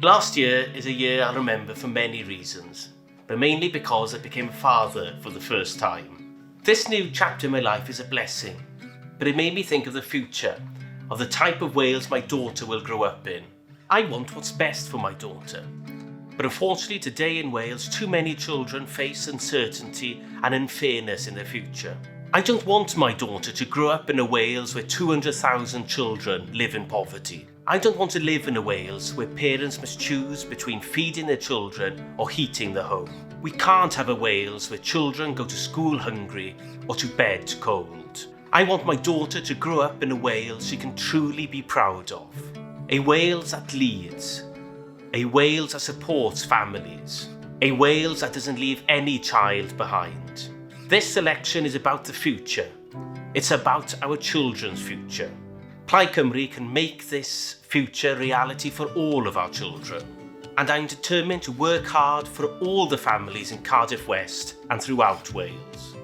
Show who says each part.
Speaker 1: Last year is a year I'll remember for many reasons, but mainly because I became a father for the first time. This new chapter in my life is a blessing, but it made me think of the future, of the type of Wales my daughter will grow up in. I want what's best for my daughter, but unfortunately today in Wales too many children face uncertainty and unfairness in their future. I don't want my daughter to grow up in a Wales where 200,000 children live in poverty. I don't want to live in a Wales where parents must choose between feeding their children or heating the home. We can't have a Wales where children go to school hungry or to bed cold. I want my daughter to grow up in a Wales she can truly be proud of. A Wales that leads. A Wales that supports families. A Wales that doesn't leave any child behind. This election is about the future. It's about our children's future. Plaid Cymru can make this future reality for all of our children. And I'm determined to work hard for all the families in Cardiff West and throughout Wales.